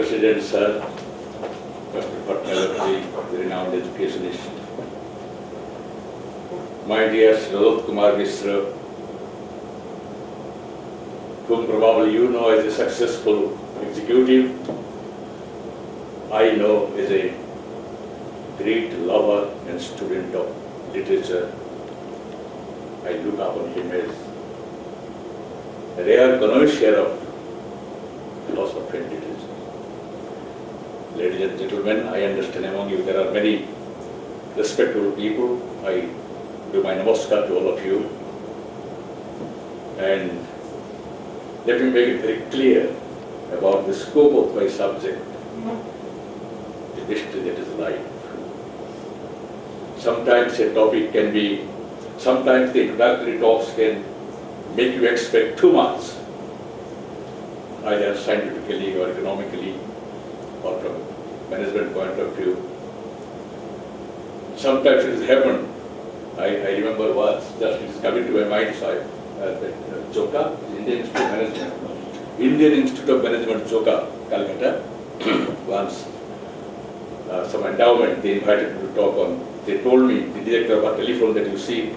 President Sir, Dr. Patnagarji, the renowned educationist, my dear Sridhar Kumar Mishra, whom probably you know as a successful executive, I know as a great lover and student of literature. I look upon him as a rare connoisseur of philosophy and literature. Ladies and gentlemen, I understand among you there are many respectable people. I do my namaskar to all of you. And let me make it very clear about the scope of my subject, the mystery that is life. Sometimes a topic can be, sometimes the introductory talks can make you expect too much, either scientifically or economically or from management point of view. Sometimes it has happened. I remember once, just it is coming to my mind, Joka, Indian Institute of Management. Indian Institute of Management, Joka, Calcutta. Once, some endowment, they invited me to talk on. They told me, the director of a telephone that you see,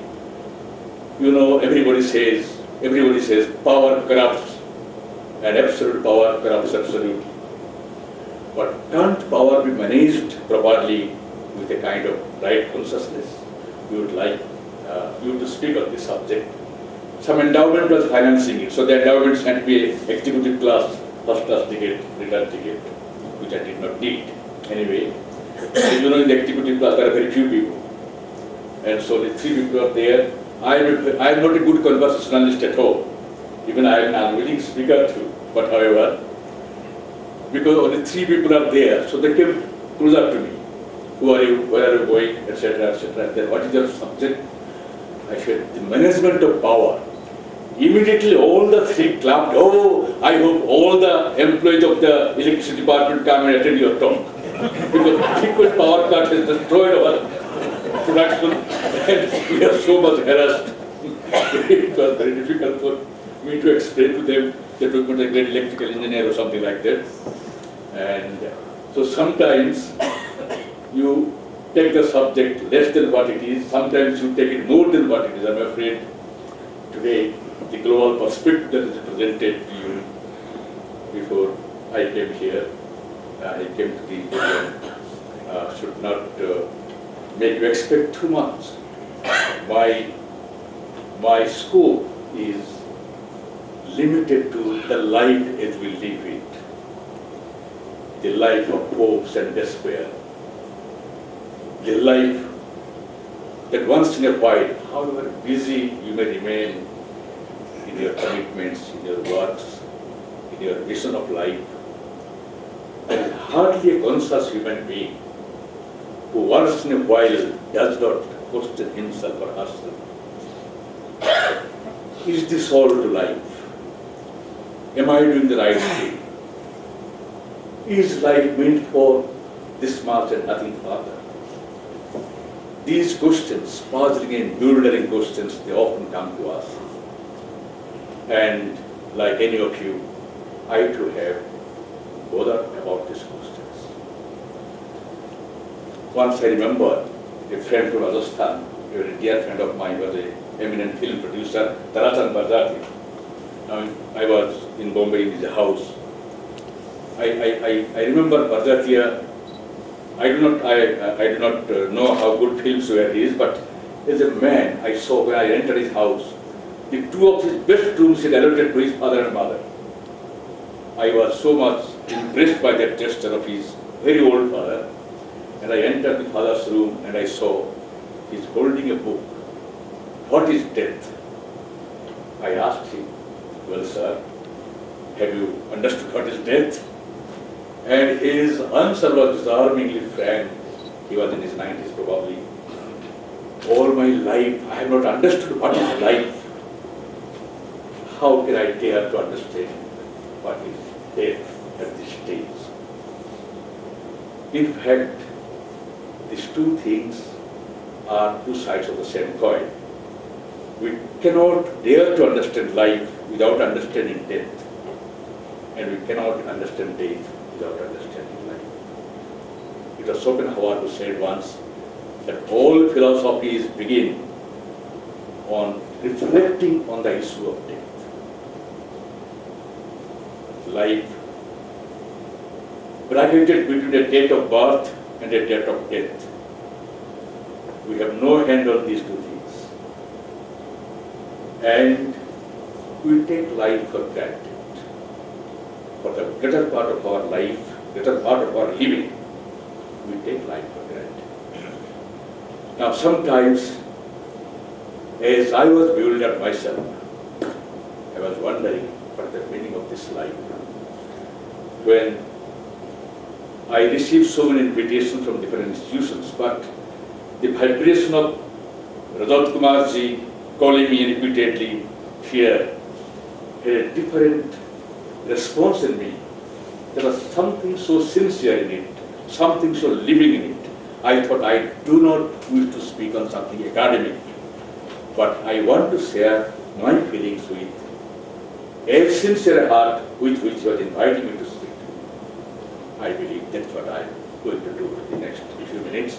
you know, everybody says power corrupts and absolute power corrupts absolute. But can't power be managed properly with a kind of right consciousness? We would like you to speak on this subject. Some endowment was financing it, so the endowment sent me an executive class, first class ticket, return ticket, which I did not need. Anyway, you know, in the executive class there are very few people. And so the three people are there. I am not a good conversationalist at all. Even I am an unwilling speaker too. But however, because only three people are there, so they came closer to me. Who are you? Where are you going? Etc. etc. Then what is your subject? I said, the management of power. Immediately all the three clapped. Oh, I hope all the employees of the electricity department come and attend your talk. Because frequent power cut has destroyed our production and we are so much harassed. It was very difficult for me to explain to them that we could be a great electrical engineer or something like that. And so sometimes you take the subject less than what it is, sometimes you take it more than what it is. I'm afraid today the global perspective that is presented to you before I came here, I came to the program, should not make you expect too much. My scope is limited to the life as we live it, the life of hopes and despair, the life that once in a while, however busy you may remain in your commitments, in your works, in your vision of life, there is hardly a conscious human being who once in a while does not question himself or herself. Is this all to life? Am I doing the right thing? Is life meant for this much and nothing further? These questions, puzzling and bewildering questions, they often come to us. And like any of you, I too have bothered about these questions. Once I remember a friend from Rajasthan, a very dear friend of mine, was an eminent film producer, Taratan Bardati. I was in Bombay in his house. I remember Bardatiya. I do not know how good films were his, but as a man, I saw when I entered his house, the two of his best rooms he allotted to his father and mother. I was so much impressed by that gesture of his very old father, and I entered the father's room and I saw he's holding a book. What is death? I asked him, well, sir, have you understood what is death? And his answer was disarmingly frank. He was in his 90s probably. All my life I have not understood what is life. How can I dare to understand what is death at this stage? In fact, these two things are two sides of the same coin. We cannot dare to understand life without understanding death. And we cannot understand death without understanding life. It was Schopenhauer who said once that all philosophies begin on reflecting on the issue of death. Life bracketed between a date of birth and a date of death. We have no hand on these two things. And we take life for granted. For the greater part of our life, greater part of our living, we take life for granted. Now sometimes, as I was bewildered myself, I was wondering what the meaning of this life. When I received so many invitations from different institutions, but the vibration of Rajat Kumarji calling me repeatedly here had a different response in me. There was something so sincere in it, something so living in it. I thought I do not wish to speak on something academic, but I want to share my feelings with a sincere heart with which you are inviting me to speak to. I believe that's what I'm going to do in the next few minutes.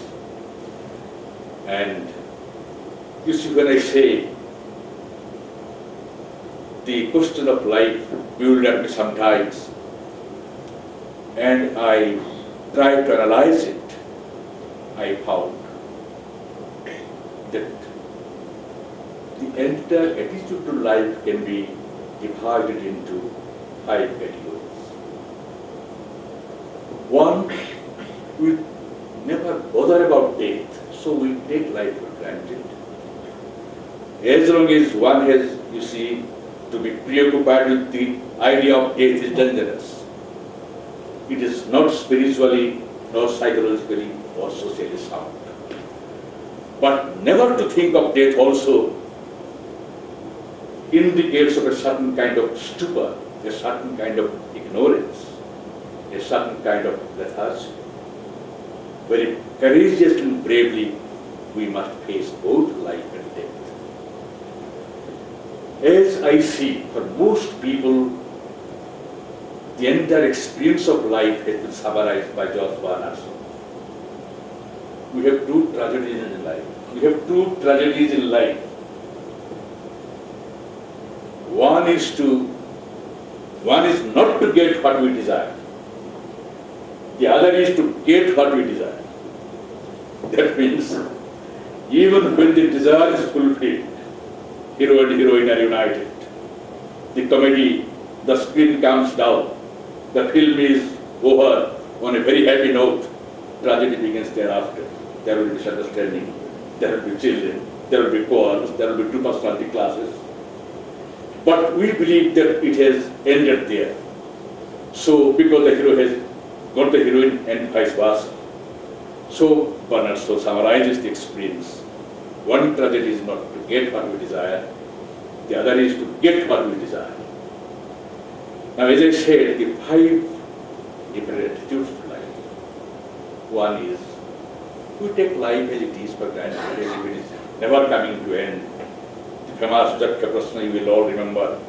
And you see, when I say the question of life bewildered me sometimes, and I tried to analyze it, I found that the entire attitude to life can be divided into 5 categories. One, we never bother about death, so we take life for granted. As long as one has, you see, to be preoccupied with the idea of death is dangerous. It is not spiritually, nor psychologically, or socially sound. But never to think of death also indicates of a certain kind of stupor, a certain kind of ignorance, a certain kind of lethargy. Very courageously and bravely, we must face both life and death. As I see, for most people, the entire experience of life has been summarized by George Bernard Shaw. We have 2 tragedies in life. We have 2 tragedies in life. One is not to get what we desire. The other is to get what we desire. That means, even when the desire is fulfilled, hero and heroine are united. The comedy, the screen comes down, the film is over on a very happy note, tragedy begins thereafter. There will be misunderstanding, there will be children, there will be quarrels, there will be 2 personality classes. But we believe that it has ended there. So, because the hero has got the heroine and vice versa. So, Bernard Shaw summarizes the experience. One tragedy is not to get what we desire, the other is to get what we desire. Now, as I said, the 5 different attitudes to life. One is, we take life as it is for granted, as if it is never coming to end. The famous Jatka Prashna you will all remember.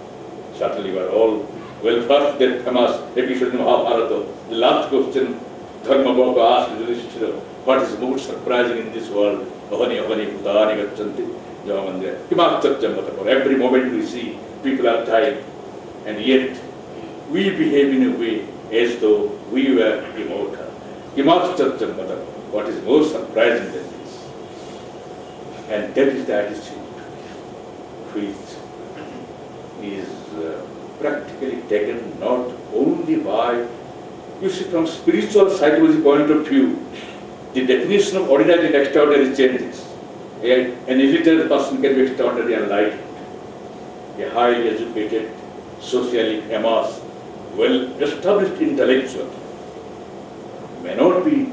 Certainly you are all well versed that famous episode in Mahabharata. The last question Dharmabhava asked Yudhishthira, what is most surprising in this world? Ahani ahani bhutani gachanti javamandya. Kimatsatyam. Every moment we see people are dying, and yet we behave in a way as though we were immortal. Kimatsatyam. What is most surprising than this? And that is the attitude which is practically taken not only by, you see, from spiritual psychology point of view, the definition of ordinary and extraordinary changes. An illiterate person can be extraordinary and enlightened. A highly educated, socially famous, well-established intellectual may not be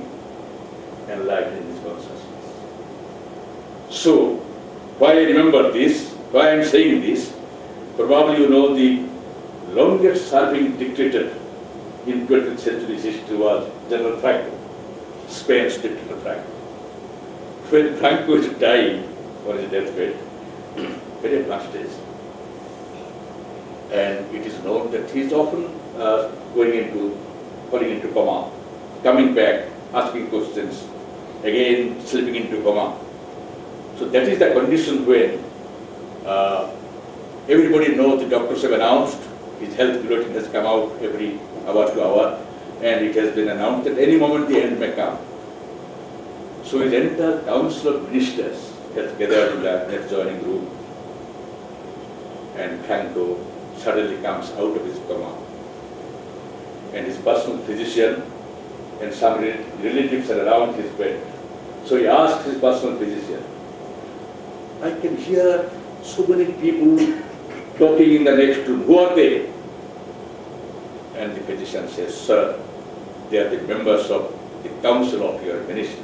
enlightened in his consciousness. So, why I remember this, why I am saying this, probably you know the longest serving dictator in 20th century history was General Franco, Spain's dictator Franco. When Franco is dying on his deathbed, very advanced age, and it is known that he is often going into falling into coma, coming back, asking questions, again slipping into coma. So that is the condition when everybody knows the doctors have announced his health bulletin has come out every hour to hour, and it has been announced that any moment the end may come. So his entire council of ministers has gathered in the adjoining room, and Franco suddenly comes out of his coma. And his personal physician and some relatives are around his bed. So he asked his personal physician, I can hear so many people talking in the next room. Who are they? And the physician says, sir, they are the members of the council of your ministers.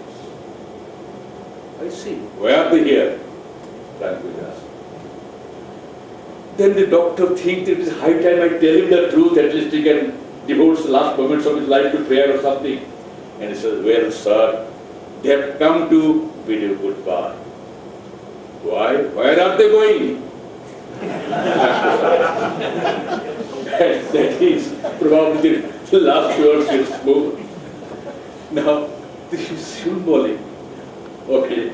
I see. Why are they here? Franco asked. Then the doctor thinks it is high time I tell him the truth, at least he can devote the last moments of his life to prayer or something. And he says, well, sir, they have come to bid you goodbye. Why? Where are they going? That is probably the last words he spoke. Now, this is symbolic of a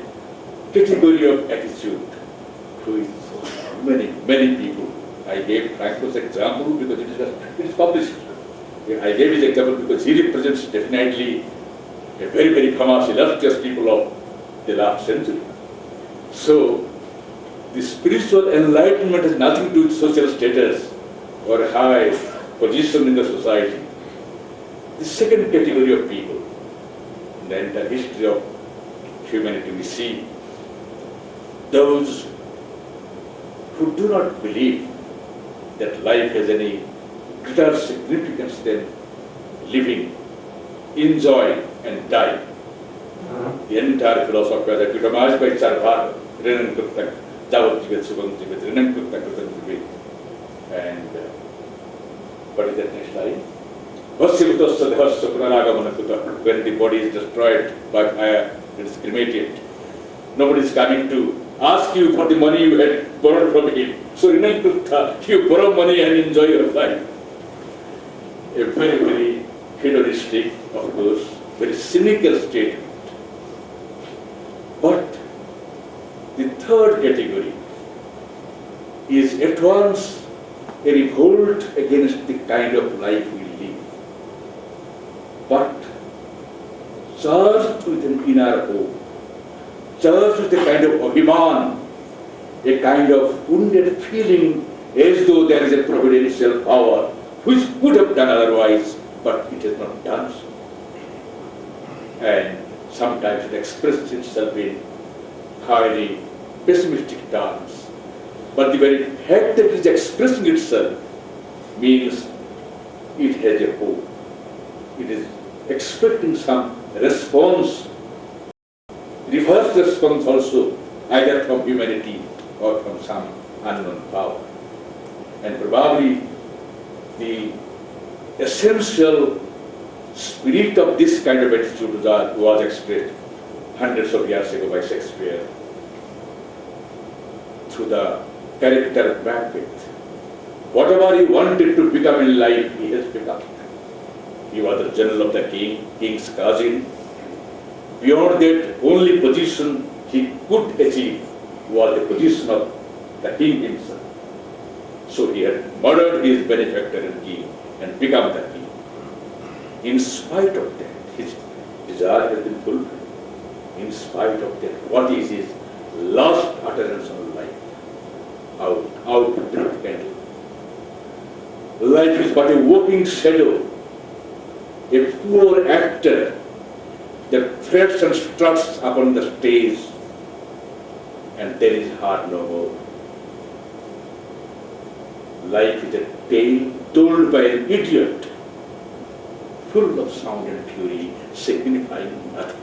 category of attitude to many people. I gave Franco's example because it is published. I gave his example because he represents definitely a very famous, illustrious people of the last century. So, the spiritual enlightenment has nothing to do with social status or high position in the society. The second category of people, in the entire history of humanity, we see those who do not believe that life has any greater significance than living, enjoy and die. The entire philosophy is epitomized by Sarvata, Renan Kurtak, Javat Jivat Subham Jivat, Renan Kurtak, and what is that next line? When the body is destroyed by fire, it is cremated. Nobody is coming to ask you for the money you had borrowed from him. So Renan Kurtak, you borrow money and enjoy your life. A very hedonistic, of course, very cynical statement. But the third category is at once a revolt against the kind of life we live, but charged with an inner hope, charged with a kind of abhiman, a kind of wounded feeling as though there is a providential power which could have done otherwise, but it has not done so. And sometimes it expresses itself in highly pessimistic terms. But the very fact that it is expressing itself means it has a hope. It is expecting some response, reverse response also, either from humanity or from some unknown power. And probably the essential spirit of this kind of attitude was expressed hundreds of years ago by Shakespeare through the character of Macbeth. Whatever he wanted to become in life, he has become. He was the general of the king, king's cousin. Beyond that, only position he could achieve was the position of the king himself. So he had murdered his benefactor and king and become the king. In spite of that, his desire has been fulfilled. In spite of that, what is his last utterance on life? Out to the candle. Life is but a walking shadow, a poor actor that frets and struts upon the stage, and there is heart no more. Life is a tale told by an idiot, full of sound and fury, signifying nothing.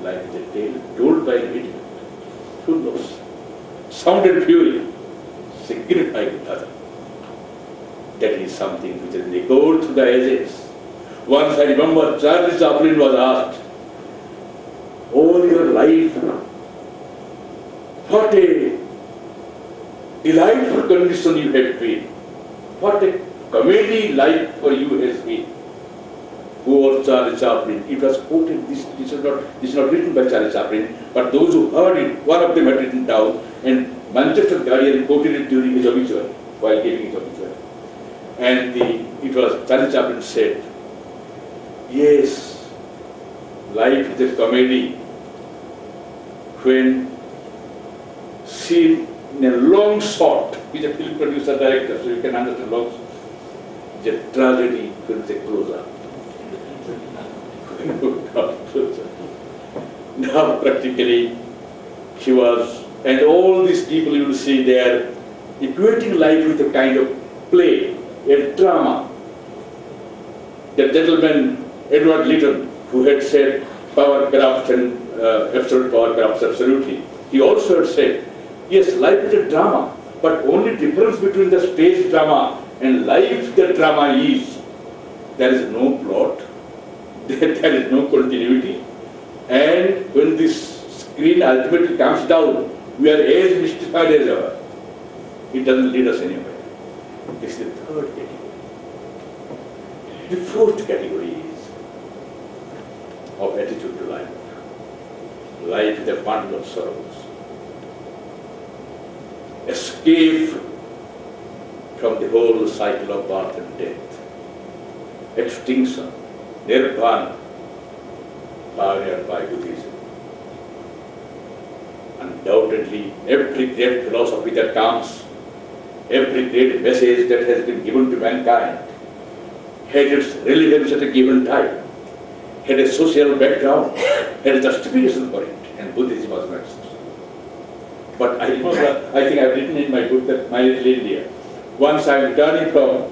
Life is a tale told by an idiot, full of sound and fury, signifying nothing. That is something which has echoed through the ages. Once I remember Charles Chaplin was asked, all your life, what a delightful condition you have been. What a comedy life for you has been. poor Charlie Chaplin. It was quoted, this is not written by Charlie Chaplin, but those who heard it, one of them had written down, and Manchester Guardian quoted it during his obituary, while giving his obituary. And it was, Charlie Chaplin said, yes, life is a comedy when seen in a long shot. He's a film producer, director, so you can understand long shot. It's a tragedy when it's a close-up. Now practically he was, and all these people you will see there, equating life with a kind of play, a drama. The gentleman, Edward Lytton, who had said power corrupts and absolute power corrupts absolutely, he also had said, yes, life is a drama, but only difference between the stage drama and life the drama is, there is no plot, there is no continuity, and when this screen ultimately comes down, we are as mystified as ever. It doesn't lead us anywhere. This is the third category. The fourth category is of attitude to life. Life is a bundle of sorrows. Escape from the whole cycle of birth and death. Extinction, nirvana, pioneered by Buddhism. Undoubtedly, every great philosophy that comes, every great message that has been given to mankind, had its relevance at a given time, had a social background, had a justification for it, and Buddhism was not such. But I remember, I think I've written in my book that My Little India, once I'm returning from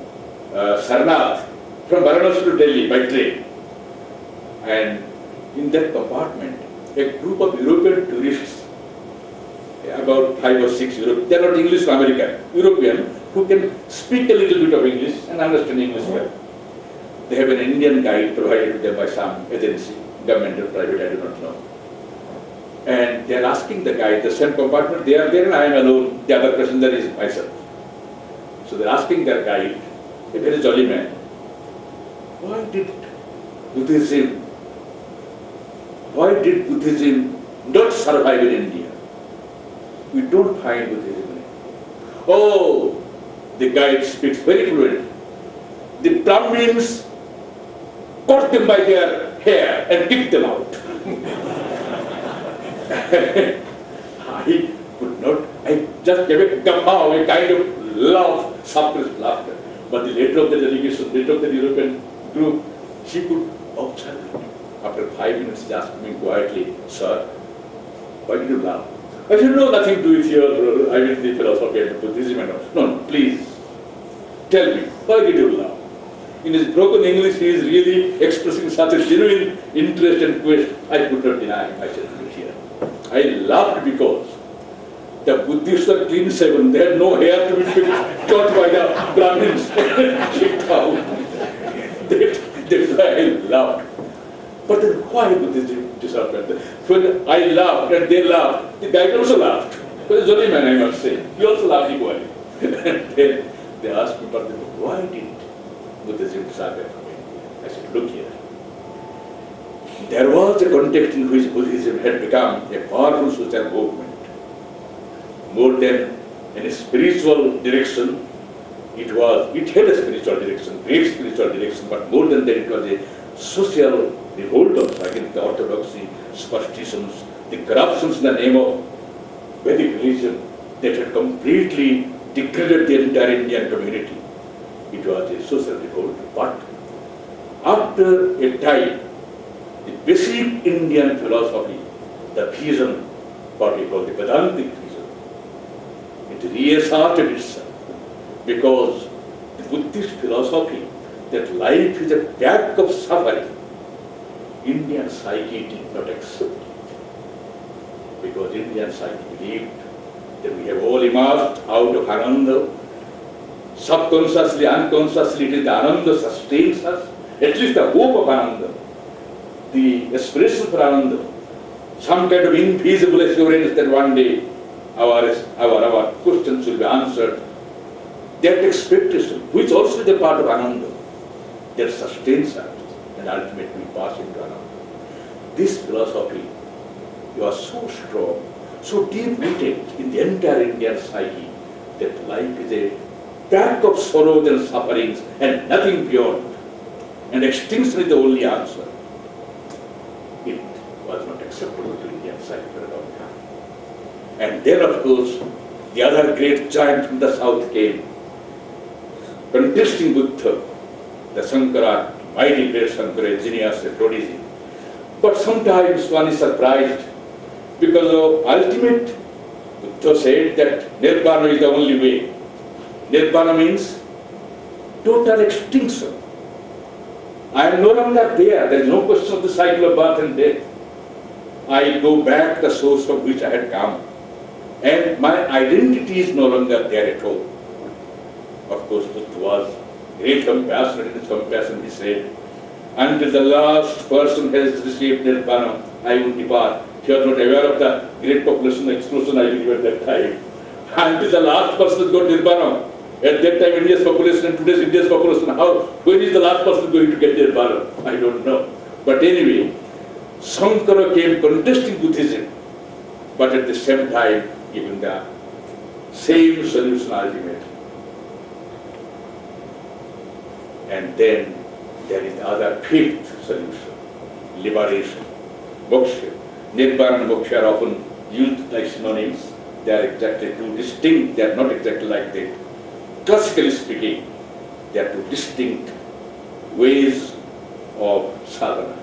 Sarnath, from Varanasi to Delhi by train, and in that compartment, a group of European tourists, about 5 or 6 European, they are not English or American, European, who can speak a little bit of English and understand English well. They have an Indian guide provided to them by some agency, government or private, I do not know. And they are asking the guide, the same compartment, they are there and I am alone, the other passenger is myself. So they are asking their guide, a very jolly man, why did Buddhism not survive in India? We don't find Buddhism in India. Oh, the guide speaks very fluently. The Brahmins caught them by their hair and kicked them out. I could not, I just gave a guffaw, a kind of laugh, suppressed laughter. But the leader of the delegation, leader of the European group, she could observe it. After 5 minutes, she asked me quietly, sir, why did you laugh? I said, no, nothing to do with your, the philosophy and Buddhism and all. No, please, tell me, why did you laugh? In his broken English, he is really expressing such a genuine interest and question. I could not deny him. I said, look here. I laughed because the Buddhists are clean shaven. They had no hair to be cut by the Brahmins. Kicked out. That's why I laughed. But then why Buddhism disappeared? When I laughed and they laughed, the guide also laughed. He was a jolly man, I must say. He also laughed equally. And then they asked me, but why did Buddhism disappear from India? I said, look here. There was a context in which Buddhism had become a powerful social movement. More than in a spiritual direction, it had a spiritual direction, great spiritual direction, but more than that, it was a social revolt against the orthodoxy, superstitions, the corruptions in the name of Vedic religion that had completely degraded the entire Indian community. It was a social revolt, but after a time, the basic Indian philosophy, the vision, what we call the Vedantic vision, it reasserted itself because the Buddhist philosophy that life is a pack of suffering, Indian psyche did not accept it. Because Indian psyche believed that we have all emerged out of Ananda. Subconsciously, unconsciously, it is the Ananda sustains us, at least the hope of Ananda, the aspiration for Ananda, some kind of invisible assurance that one day our questions will be answered. That expectation, which also is a part of Ananda, that sustains us. and ultimately pass into another. This philosophy was so strong, so deep-rooted in the entire Indian psyche that life is a pack of sorrows and sufferings and nothing beyond, and extinction is the only answer. It was not acceptable to Indian psyche for a long time. And then, of course, the other great giant from the south came, contesting Buddha, the Sankara, mighty great Sankara, a genius, a prodigy. But sometimes one is surprised because of ultimate, Buddha said that Nirvana is the only way. Nirvana means total extinction. I am no longer there. There is no question of the cycle of birth and death. I go back to the source from which I had come. And my identity is no longer there at all. Of course, Buddha was great compassion, and in his compassion he said, until the last person has received Nirvana, I will depart. He was not aware of the great population explosion I believe at that time. Until the last person got Nirvana. At that time, India's population and today's India's population, when is the last person going to get Nirvana? I don't know. But anyway, Sankara came contesting Buddhism, but at the same time giving the same solution ultimately. And then there is the other fifth solution, liberation, moksha. Nirvana and moksha are often used like synonyms. They are exactly two distinct, they are not exactly like that. Classically speaking, they are two distinct ways of sadhana.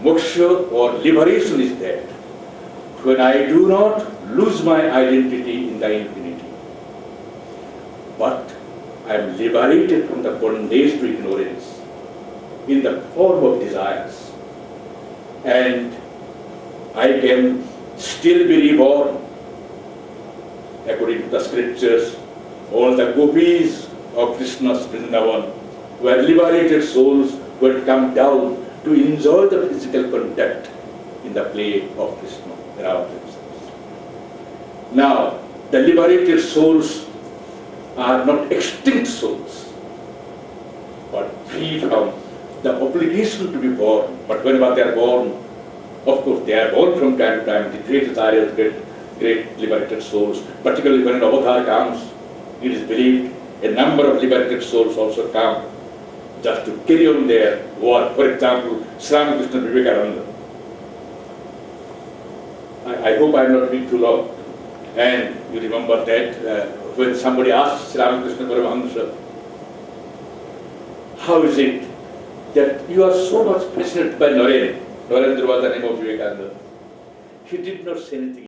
Moksha or liberation is that when I do not lose my identity in the infinity, but I am liberated from the bondage to ignorance in the form of desires, and I can still be reborn. According to the scriptures, all the gopis of Krishna's Vrindavan were liberated souls who had come down to enjoy the physical contact in the play of Krishna around themselves. Now, the liberated souls are not extinct souls, but free from the obligation to be born. But whenever they are born, of course, they are born from time to time. The greatest areas, great liberated souls, particularly when an avatar comes, it is believed a number of liberated souls also come just to carry on their work. For example, Sri Krishna Vivekananda. I hope I am not being too long. And you remember that when somebody asked Sri Krishna Paramahansa, how is it that you are so much fascinated by Narendra? Narendra was the name of Vivekananda. He did not say anything